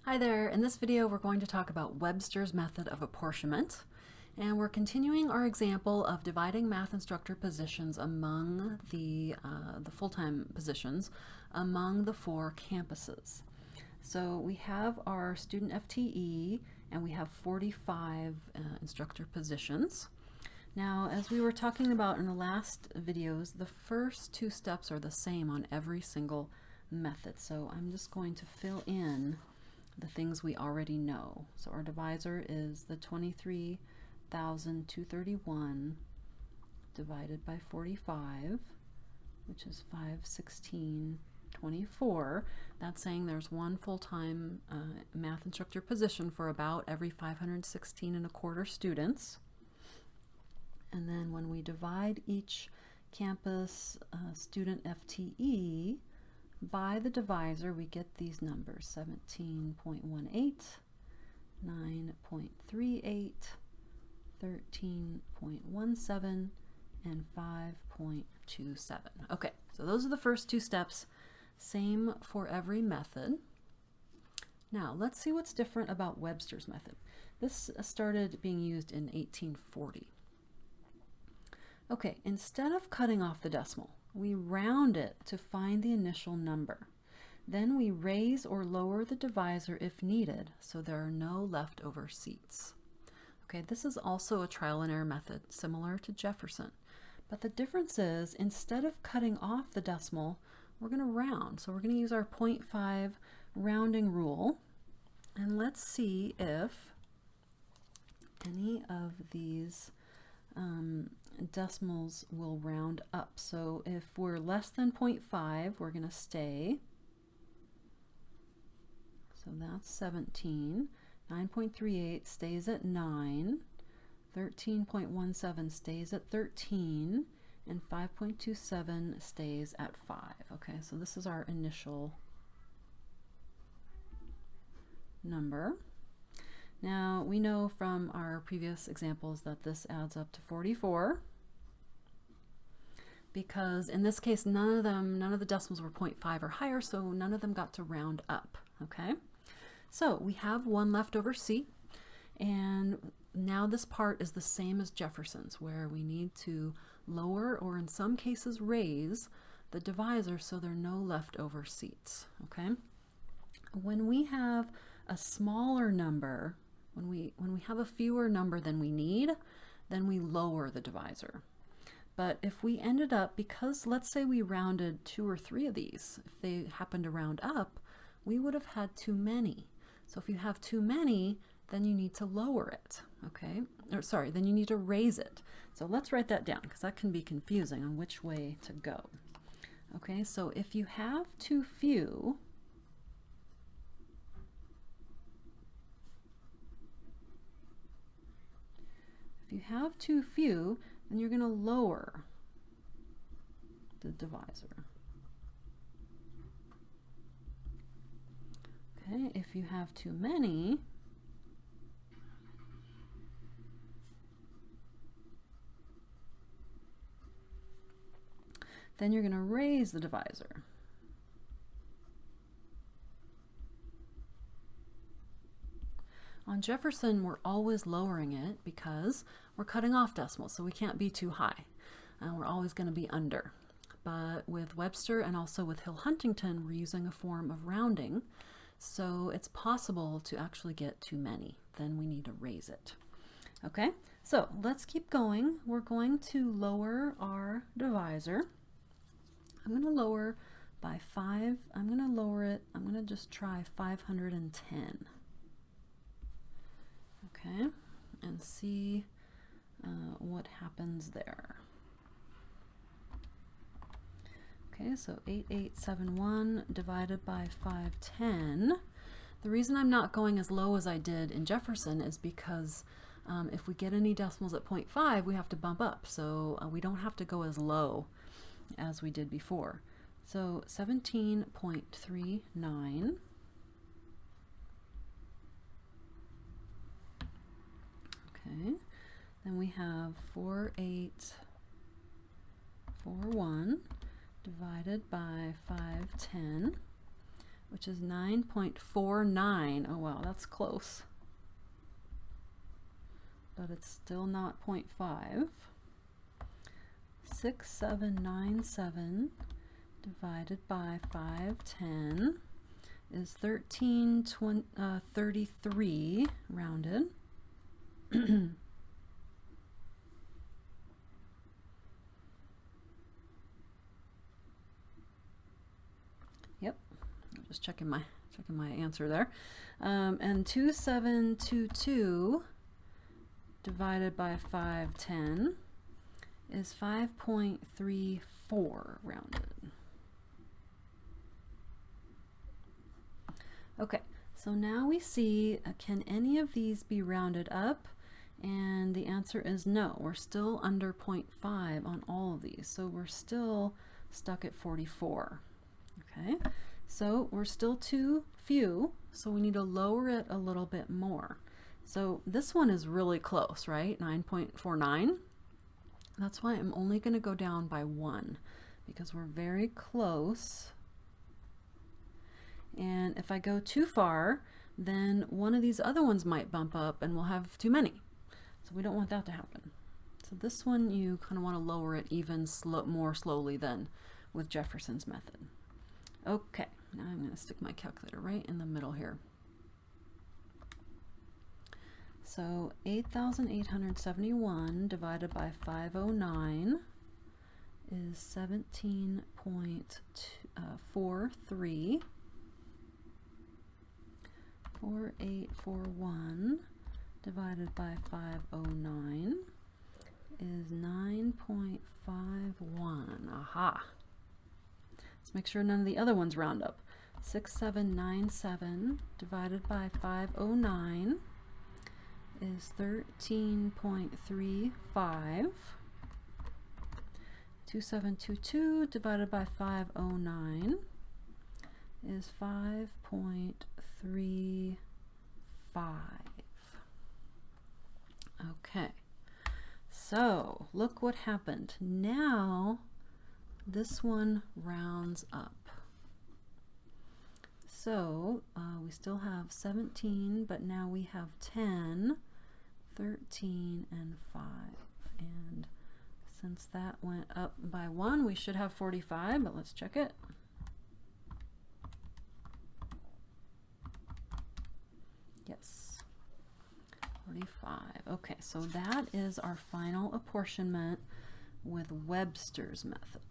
Hi there, in this video we're going to talk about Webster's method of apportionment, and we're continuing our example of dividing math instructor positions among the full-time positions among the 4 campuses. So we have our student FTE and we have 45 instructor positions. Now, as we were talking about in the last videos, the first 2 steps are the same on every single method. So I'm just going to fill in the things we already know. So our divisor is the 23,231 divided by 45, which is 516.24. That's saying there's one full-time math instructor position for about every 516.25 students. And then when we divide each campus student FTE by the divisor, we get these numbers: 17.18, 9.38, 13.17, and 5.27. Okay, so those are the first 2 steps, same for every method. Now let's see what's different about Webster's method. This started being used in 1840. Okay, instead of cutting off the decimal, we round it to find the initial number. Then we raise or lower the divisor if needed, so there are no leftover seats. Okay, this is also a trial and error method similar to Jefferson, but the difference is instead of cutting off the decimal, we're going to round. So we're going to use our 0.5 rounding rule, and let's see if any of these decimals will round up. So if we're less than 0.5, we're going to stay. So that's 17. 9.38 stays at 9. 13.17 stays at 13. And 5.27 stays at 5. Okay, so this is our initial number. Now, we know from our previous examples that this adds up to 44, because in this case none of the decimals were 0.5 or higher, so none of them got to round up. Okay, so we have one leftover seat, and now this part is the same as Jefferson's, where we need to lower, or in some cases raise, the divisor so there are no leftover seats. Okay, when we have a smaller number, when we have a fewer number than we need, then we lower the divisor. But if we ended up, because let's say we rounded 2 or 3 of these, if they happen to round up, we would have had too many. So if you have too many, then you need to lower it, okay? Or sorry, then you need to raise it. So let's write that down, because that can be confusing on which way to go. Okay, so if you have too few, then you're going to lower the divisor. Okay, if you have too many, then you're going to raise the divisor. On Jefferson, we're always lowering it because we're cutting off decimals, so we can't be too high. We're always going to be under. But with Webster and also with Hill-Huntington, we're using a form of rounding, so it's possible to actually get too many. Then we need to raise it. Okay, so let's keep going. We're going to lower our divisor. I'm going to lower by 5. I'm going to lower it. I'm going to just try 510. Okay, and see what happens there. Okay, so 8871 divided by 510. The reason I'm not going as low as I did in Jefferson is because if we get any decimals at 0.5, we have to bump up. So we don't have to go as low as we did before. So 17.39. Okay, then we have 4841 divided by 510, which is 9.49. Oh wow, that's close. But it's still not 0.5. 6797 divided by 510 is 1333 rounded. Yep, I'm just checking my answer there. And 2722 divided by 510 is 5.34 rounded. Okay, so now we see, can any of these be rounded up? And the answer is no. We're still under 0.5 on all of these, so we're still stuck at 44. Okay, so we're still too few, so we need to lower it a little bit more. So this one is really close, right? 9.49. That's why I'm only going to go down by 1, because we're very close. And if I go too far, then one of these other ones might bump up and we'll have too many. So we don't want that to happen. So this one, you kind of want to lower it even more slowly than with Jefferson's method. Okay, now I'm going to stick my calculator right in the middle here. So 8,871 divided by 509 is 17.43. 4841 divided by 509 is 9.51. Aha! Let's make sure none of the other ones round up. 6797 divided by 509 is 13.35. 2722 divided by 509 is 5.35. Okay, so look what happened. Now this one rounds up. So we still have 17, but now we have 10, 13, and 5. And since that went up by 1, we should have 45, but let's check it. Yes, 45. Okay, so that is our final apportionment with Webster's method.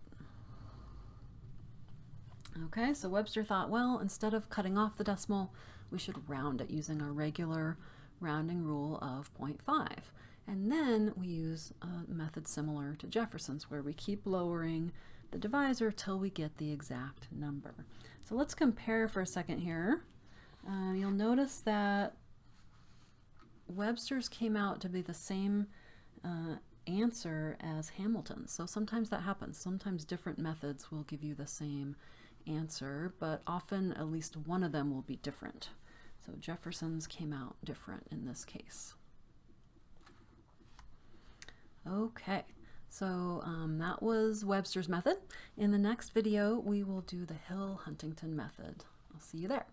Okay, so Webster thought, well, instead of cutting off the decimal, we should round it using our regular rounding rule of 0.5. And then we use a method similar to Jefferson's, where we keep lowering the divisor till we get the exact number. So let's compare for a second here. You'll notice that Webster's came out to be the same answer as Hamilton's. So sometimes that happens. Sometimes different methods will give you the same answer, but often at least one of them will be different. So Jefferson's came out different in this case. Okay, so that was Webster's method. In the next video, we will do the Hill-Huntington method. I'll see you there.